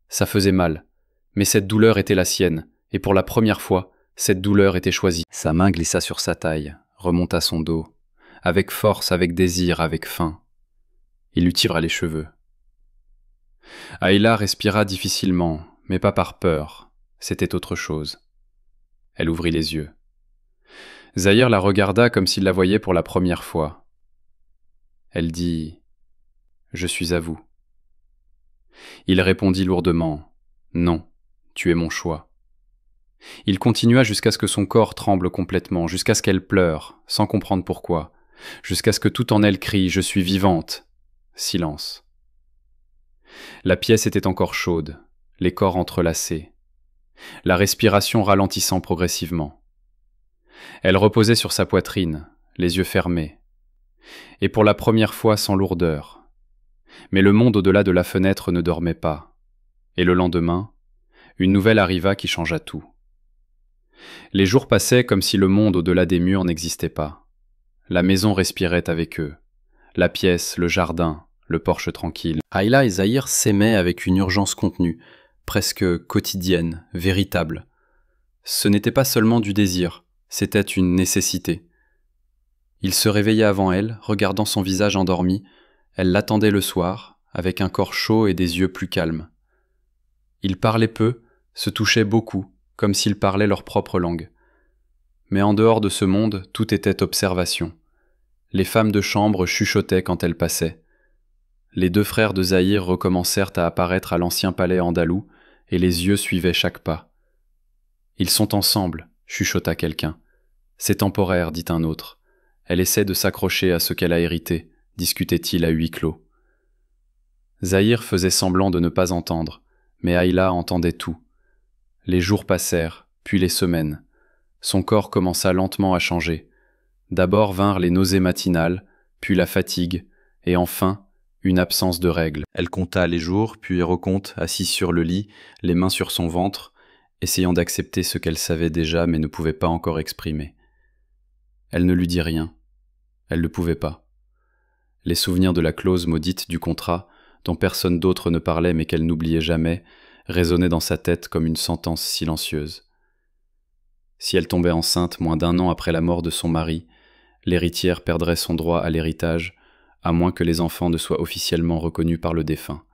Ça faisait mal, mais cette douleur était la sienne, et pour la première fois, cette douleur était choisie. Sa main glissa sur sa taille, remonta son dos, avec force, avec désir, avec faim. Il lui tira les cheveux. Ayla respira difficilement, mais pas par peur, c'était autre chose. Elle ouvrit les yeux. Zahir la regarda comme s'il la voyait pour la première fois. Elle dit « Je suis à vous ». Il répondit lourdement « Non, tu es mon choix ». Il continua jusqu'à ce que son corps tremble complètement, jusqu'à ce qu'elle pleure, sans comprendre pourquoi, jusqu'à ce que tout en elle crie « Je suis vivante ». Silence. La pièce était encore chaude, les corps entrelacés, la respiration ralentissant progressivement. Elle reposait sur sa poitrine, les yeux fermés, et pour la première fois sans lourdeur. Mais le monde au-delà de la fenêtre ne dormait pas, et le lendemain, une nouvelle arriva qui changea tout. Les jours passaient comme si le monde au-delà des murs n'existait pas. La maison respirait avec eux, la pièce, le jardin, le porche tranquille. Ayla et Zahir s'aimaient avec une urgence contenue, presque quotidienne, véritable. Ce n'était pas seulement du désir, c'était une nécessité. Il se réveillait avant elle, regardant son visage endormi. Elle l'attendait le soir, avec un corps chaud et des yeux plus calmes. Ils parlaient peu, se touchaient beaucoup, comme s'ils parlaient leur propre langue. Mais en dehors de ce monde, tout était observation. Les femmes de chambre chuchotaient quand elles passaient. Les deux frères de Zahir recommencèrent à apparaître à l'ancien palais andalou, et les yeux suivaient chaque pas. « Ils sont ensemble », chuchota quelqu'un. « C'est temporaire », dit un autre. Elle essaie de s'accrocher à ce qu'elle a hérité, discutait-il à huis clos. Zahir faisait semblant de ne pas entendre, mais Ayla entendait tout. Les jours passèrent, puis les semaines. Son corps commença lentement à changer. D'abord vinrent les nausées matinales, puis la fatigue, et enfin, une absence de règles. Elle compta les jours, puis recompte, assise sur le lit, les mains sur son ventre, essayant d'accepter ce qu'elle savait déjà mais ne pouvait pas encore exprimer. Elle ne lui dit rien. Elle ne pouvait pas. Les souvenirs de la clause maudite du contrat, dont personne d'autre ne parlait mais qu'elle n'oubliait jamais, résonnaient dans sa tête comme une sentence silencieuse. Si elle tombait enceinte moins d'1 an après la mort de son mari, l'héritière perdrait son droit à l'héritage, à moins que les enfants ne soient officiellement reconnus par le défunt.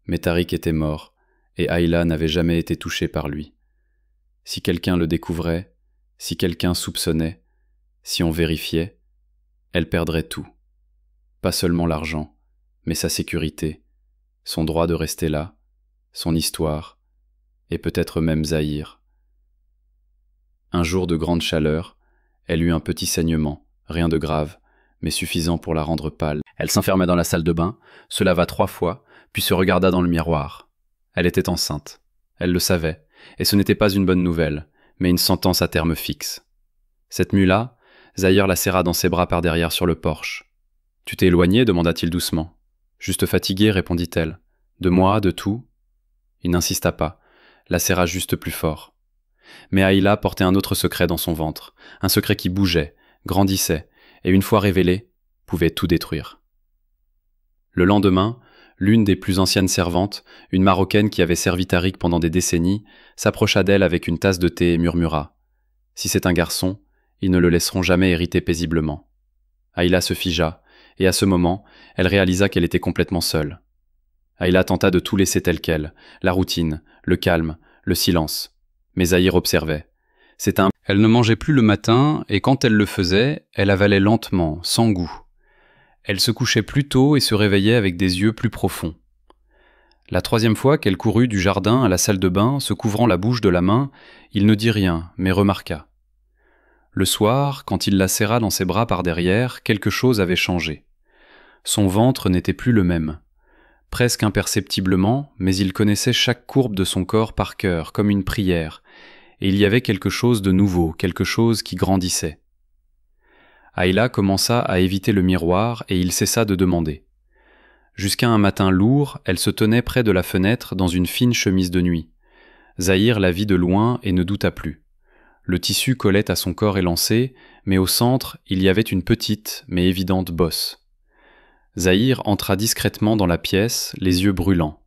Mais Tariq était mort, et Ayla n'avait jamais été touchée par lui. Si quelqu'un le découvrait, si quelqu'un soupçonnait, si on vérifiait, elle perdrait tout. Pas seulement l'argent, mais sa sécurité, son droit de rester là, son histoire, et peut-être même Zahir. Un jour de grande chaleur, elle eut un petit saignement, rien de grave, mais suffisant pour la rendre pâle. Elle s'enferma dans la salle de bain, se lava 3 fois, puis se regarda dans le miroir. Elle était enceinte. Elle le savait, et ce n'était pas une bonne nouvelle, mais une sentence à terme fixe. Cette nuit-là, Zahir la serra dans ses bras par derrière sur le porche. « Tu t'es éloigné ?» demanda-t-il doucement. Juste fatigué, répondit-elle. De moi, de tout? Il n'insista pas, la serra juste plus fort. Mais Ayla portait un autre secret dans son ventre, un secret qui bougeait, grandissait, et une fois révélé, pouvait tout détruire. Le lendemain, l'une des plus anciennes servantes, une Marocaine qui avait servi Tariq pendant des décennies, s'approcha d'elle avec une tasse de thé et murmura « Si c'est un garçon, ils ne le laisseront jamais hériter paisiblement. » Ayla se figea, et à ce moment, elle réalisa qu'elle était complètement seule. Ayla tenta de tout laisser tel quel, la routine, le calme, le silence. Mais Zahir observait. Elle ne mangeait plus le matin, et quand elle le faisait, elle avalait lentement, sans goût. Elle se couchait plus tôt et se réveillait avec des yeux plus profonds. La troisième fois qu'elle courut du jardin à la salle de bain, se couvrant la bouche de la main, il ne dit rien, mais remarqua. Le soir, quand il la serra dans ses bras par derrière, quelque chose avait changé. Son ventre n'était plus le même. Presque imperceptiblement, mais il connaissait chaque courbe de son corps par cœur, comme une prière, et il y avait quelque chose de nouveau, quelque chose qui grandissait. Ayla commença à éviter le miroir et il cessa de demander. Jusqu'à un matin lourd, elle se tenait près de la fenêtre dans une fine chemise de nuit. Zahir la vit de loin et ne douta plus. Le tissu collait à son corps élancé, mais au centre, il y avait une petite, mais évidente bosse. Zahir entra discrètement dans la pièce, les yeux brûlants.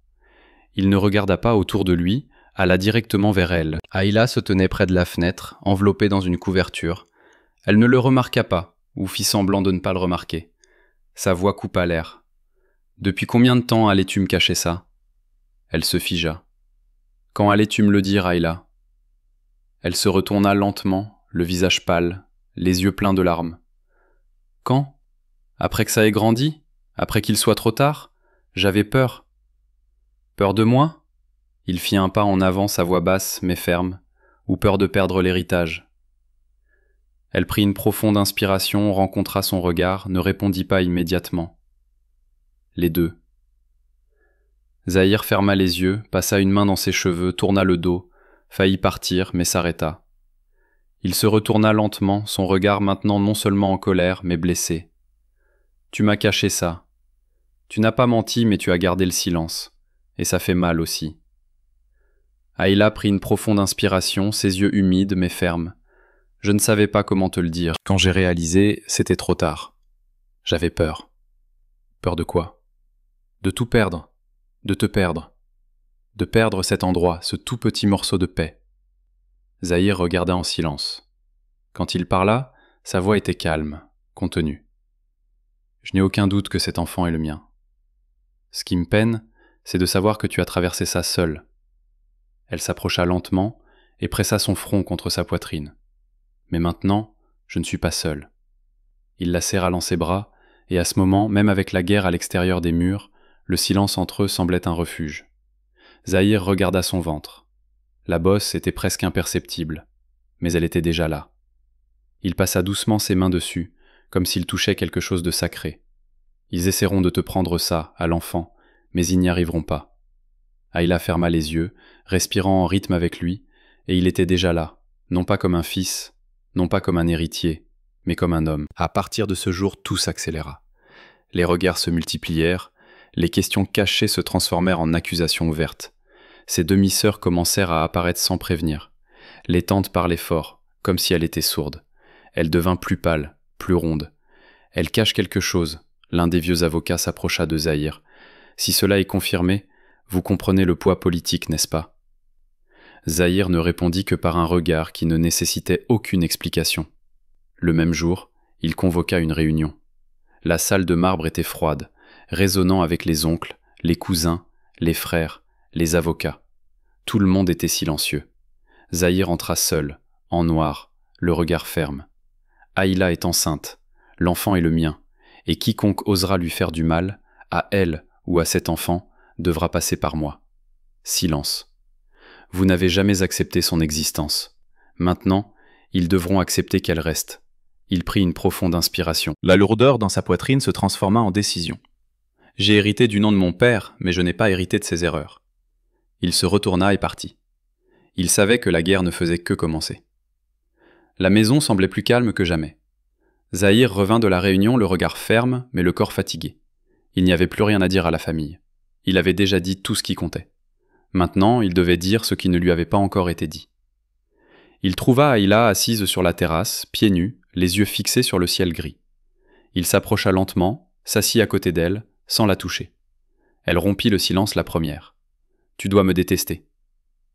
Il ne regarda pas autour de lui, alla directement vers elle. Ayla se tenait près de la fenêtre, enveloppée dans une couverture. Elle ne le remarqua pas, ou fit semblant de ne pas le remarquer. Sa voix coupa l'air. « Depuis combien de temps allais-tu me cacher ça ?» Elle se figea. « Quand allais-tu me le dire, Ayla ?» Elle se retourna lentement, le visage pâle, les yeux pleins de larmes. « Quand ? Après que ça ait grandi ? Après qu'il soit trop tard ? J'avais peur. » « Peur de moi ? » Il fit un pas en avant, sa voix basse mais ferme. « Ou peur de perdre l'héritage ?» Elle prit une profonde inspiration, rencontra son regard, ne répondit pas immédiatement. Les deux. Zahir ferma les yeux, passa une main dans ses cheveux, tourna le dos, faillit partir, mais s'arrêta. Il se retourna lentement, son regard maintenant non seulement en colère, mais blessé. « Tu m'as caché ça. Tu n'as pas menti, mais tu as gardé le silence. Et ça fait mal aussi. » Ayla prit une profonde inspiration, ses yeux humides mais fermes. « Je ne savais pas comment te le dire. Quand j'ai réalisé, c'était trop tard. J'avais peur. » « Peur de quoi ? » ?»« De tout perdre. De te perdre. De perdre cet endroit, ce tout petit morceau de paix. » Zahir regarda en silence. Quand il parla, sa voix était calme, contenue. « Je n'ai aucun doute que cet enfant est le mien. Ce qui me peine, c'est de savoir que tu as traversé ça seule. » Elle s'approcha lentement et pressa son front contre sa poitrine. « Mais maintenant, je ne suis pas seul. » Il la serra dans ses bras, et à ce moment, même avec la guerre à l'extérieur des murs, le silence entre eux semblait un refuge. Zahir regarda son ventre. La bosse était presque imperceptible, mais elle était déjà là. Il passa doucement ses mains dessus, comme s'il touchait quelque chose de sacré. Ils essaieront de te prendre ça, à l'enfant, mais ils n'y arriveront pas. Ayla ferma les yeux, respirant en rythme avec lui, et il était déjà là, non pas comme un fils, non pas comme un héritier, mais comme un homme. À partir de ce jour, tout s'accéléra. Les regards se multiplièrent, les questions cachées se transformèrent en accusations ouvertes. Ses demi-sœurs commencèrent à apparaître sans prévenir. Les tantes parlaient fort, comme si elle était sourde. Elle devint plus pâle, plus ronde. « Elle cache quelque chose », l'un des vieux avocats s'approcha de Zahir. « Si cela est confirmé, vous comprenez le poids politique, n'est-ce pas ?» Zahir ne répondit que par un regard qui ne nécessitait aucune explication. Le même jour, il convoqua une réunion. La salle de marbre était froide, résonnant avec les oncles, les cousins, les frères, les avocats. Tout le monde était silencieux. Zahir entra seul, en noir, le regard ferme. Ayla est enceinte, l'enfant est le mien, et quiconque osera lui faire du mal, à elle ou à cet enfant, devra passer par moi. Silence. Vous n'avez jamais accepté son existence. Maintenant, ils devront accepter qu'elle reste. Il prit une profonde inspiration. La lourdeur dans sa poitrine se transforma en décision. J'ai hérité du nom de mon père, mais je n'ai pas hérité de ses erreurs. Il se retourna et partit. Il savait que la guerre ne faisait que commencer. La maison semblait plus calme que jamais. Zahir revint de la réunion le regard ferme, mais le corps fatigué. Il n'y avait plus rien à dire à la famille. Il avait déjà dit tout ce qui comptait. Maintenant, il devait dire ce qui ne lui avait pas encore été dit. Il trouva Ayla assise sur la terrasse, pieds nus, les yeux fixés sur le ciel gris. Il s'approcha lentement, s'assit à côté d'elle, sans la toucher. Elle rompit le silence la première. « Tu dois me détester. »«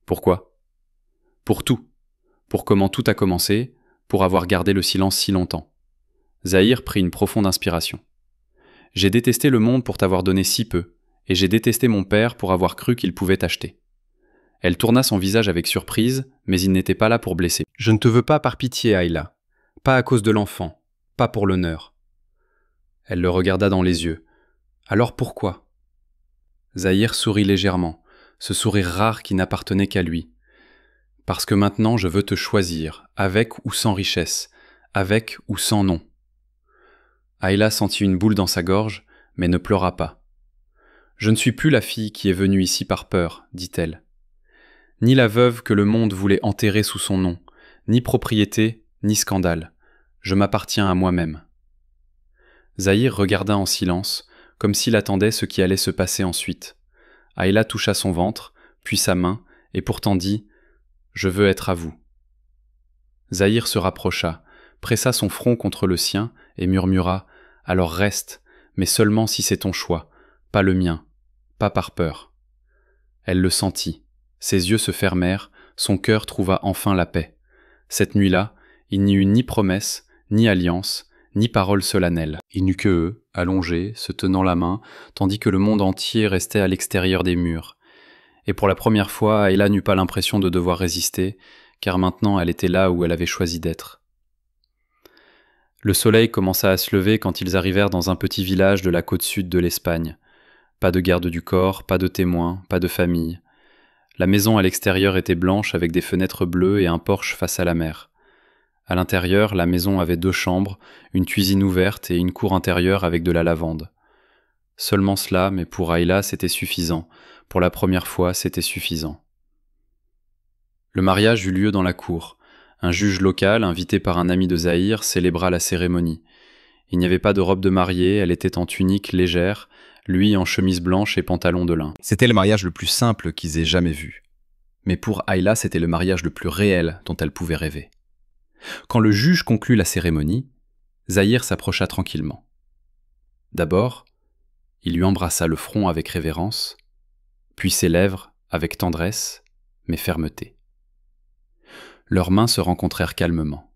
Pourquoi ?»« Pour tout. Pour comment tout a commencé, pour avoir gardé le silence si longtemps. » Zahir prit une profonde inspiration. « J'ai détesté le monde pour t'avoir donné si peu, et j'ai détesté mon père pour avoir cru qu'il pouvait t'acheter. » Elle tourna son visage avec surprise, mais il n'était pas là pour blesser. « Je ne te veux pas par pitié, Ayla. Pas à cause de l'enfant. Pas pour l'honneur. » Elle le regarda dans les yeux. « Alors pourquoi ?» Zahir sourit légèrement, ce sourire rare qui n'appartenait qu'à lui. « Parce que maintenant je veux te choisir, avec ou sans richesse, avec ou sans nom. » Ayla sentit une boule dans sa gorge, mais ne pleura pas. « Je ne suis plus la fille qui est venue ici par peur, dit-elle. Ni la veuve que le monde voulait enterrer sous son nom, ni propriété, ni scandale. Je m'appartiens à moi-même. » Zahir regarda en silence, comme s'il attendait ce qui allait se passer ensuite. Ayla toucha son ventre, puis sa main, et pourtant dit « Je veux être à vous. » Zahir se rapprocha, pressa son front contre le sien et murmura « Alors reste, mais seulement si c'est ton choix, pas le mien, pas par peur. » Elle le sentit, ses yeux se fermèrent, son cœur trouva enfin la paix. Cette nuit-là, il n'y eut ni promesse, ni alliance, ni parole solennelle. Il n'eut que eux, allongés, se tenant la main, tandis que le monde entier restait à l'extérieur des murs. Et pour la première fois, Ayla n'eut pas l'impression de devoir résister, car maintenant elle était là où elle avait choisi d'être. Le soleil commença à se lever quand ils arrivèrent dans un petit village de la côte sud de l'Espagne. Pas de garde du corps, pas de témoins, pas de famille. La maison à l'extérieur était blanche avec des fenêtres bleues et un porche face à la mer. À l'intérieur, la maison avait 2 chambres, une cuisine ouverte et une cour intérieure avec de la lavande. Seulement cela, mais pour Ayla, c'était suffisant. Pour la première fois, c'était suffisant. Le mariage eut lieu dans la cour. Un juge local, invité par un ami de Zahir, célébra la cérémonie. Il n'y avait pas de robe de mariée, elle était en tunique légère, lui en chemise blanche et pantalon de lin. C'était le mariage le plus simple qu'ils aient jamais vu. Mais pour Ayla, c'était le mariage le plus réel dont elle pouvait rêver. Quand le juge conclut la cérémonie, Zahir s'approcha tranquillement. D'abord, il lui embrassa le front avec révérence, puis ses lèvres avec tendresse, mais fermeté. Leurs mains se rencontrèrent calmement.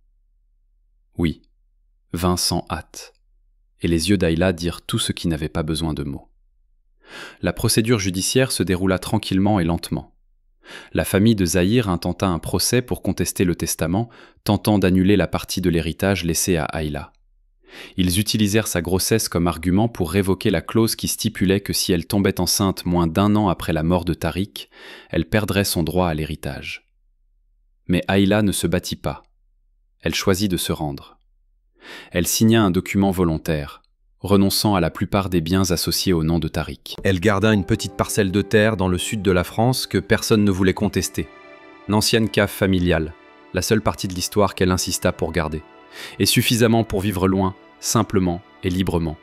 Oui, vint sans hâte, et les yeux d'Ayla dirent tout ce qui n'avait pas besoin de mots. La procédure judiciaire se déroula tranquillement et lentement. La famille de Zahir intenta un procès pour contester le testament, tentant d'annuler la partie de l'héritage laissée à Ayla. Ils utilisèrent sa grossesse comme argument pour révoquer la clause qui stipulait que si elle tombait enceinte moins d'1 an après la mort de Tariq, elle perdrait son droit à l'héritage. Mais Ayla ne se battit pas. Elle choisit de se rendre. Elle signa un document volontaire, renonçant à la plupart des biens associés au nom de Tariq. Elle garda une petite parcelle de terre dans le sud de la France que personne ne voulait contester. L'ancienne cave familiale, la seule partie de l'histoire qu'elle insista pour garder. Et suffisamment pour vivre loin, simplement et librement.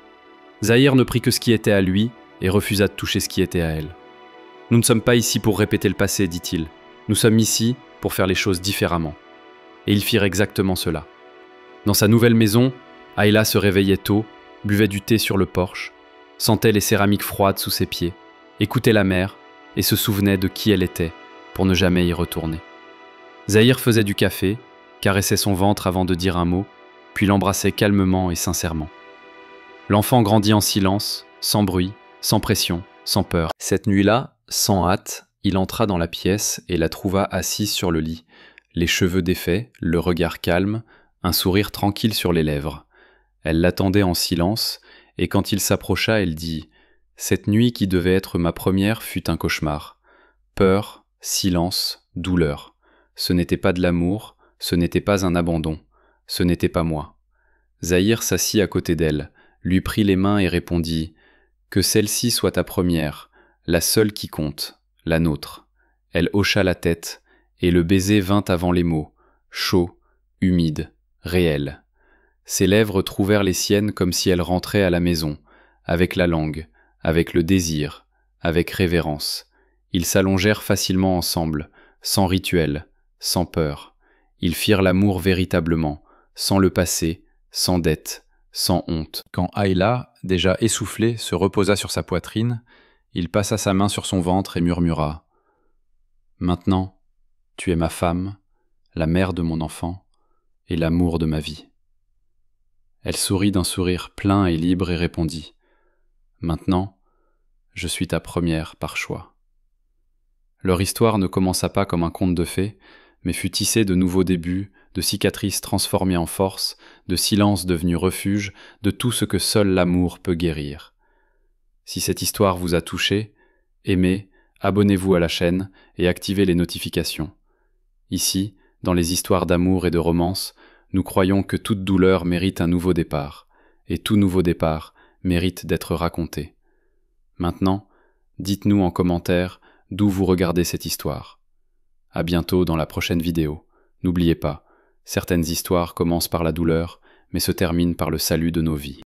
Zahir ne prit que ce qui était à lui et refusa de toucher ce qui était à elle. « Nous ne sommes pas ici pour répéter le passé, dit-il. Nous sommes ici pour faire les choses différemment. » Et ils firent exactement cela. Dans sa nouvelle maison, Ayla se réveillait tôt, buvait du thé sur le porche, sentait les céramiques froides sous ses pieds, écoutait la mer et se souvenait de qui elle était pour ne jamais y retourner. Zahir faisait du café, caressait son ventre avant de dire un mot, puis l'embrassait calmement et sincèrement. L'enfant grandit en silence, sans bruit, sans pression, sans peur. Cette nuit-là, sans hâte, il entra dans la pièce et la trouva assise sur le lit, les cheveux défaits, le regard calme, un sourire tranquille sur les lèvres. Elle l'attendait en silence, et quand il s'approcha, elle dit « Cette nuit qui devait être ma première fut un cauchemar. Peur, silence, douleur. Ce n'était pas de l'amour, ce n'était pas un abandon, ce n'était pas moi. » Zahir s'assit à côté d'elle, lui prit les mains et répondit « Que celle-ci soit ta première, la seule qui compte, la nôtre. » Elle hocha la tête, et le baiser vint avant les mots, chaud, humide, réel. Ses lèvres trouvèrent les siennes comme si elle rentrait à la maison, avec la langue, avec le désir, avec révérence. Ils s'allongèrent facilement ensemble, sans rituel, sans peur. Ils firent l'amour véritablement, sans le passé, sans dette, sans honte. Quand Ayla, déjà essoufflée, se reposa sur sa poitrine, il passa sa main sur son ventre et murmura « Maintenant, tu es ma femme, la mère de mon enfant et l'amour de ma vie. » Elle sourit d'un sourire plein et libre et répondit « Maintenant, je suis ta première par choix. » Leur histoire ne commença pas comme un conte de fées, mais fut tissée de nouveaux débuts, de cicatrices transformées en force, de silences devenus refuge, de tout ce que seul l'amour peut guérir. Si cette histoire vous a touché, aimez, abonnez-vous à la chaîne et activez les notifications. Ici, dans les histoires d'amour et de romance, nous croyons que toute douleur mérite un nouveau départ, et tout nouveau départ mérite d'être raconté. Maintenant, dites-nous en commentaire d'où vous regardez cette histoire. À bientôt dans la prochaine vidéo. N'oubliez pas, certaines histoires commencent par la douleur, mais se terminent par le salut de nos vies.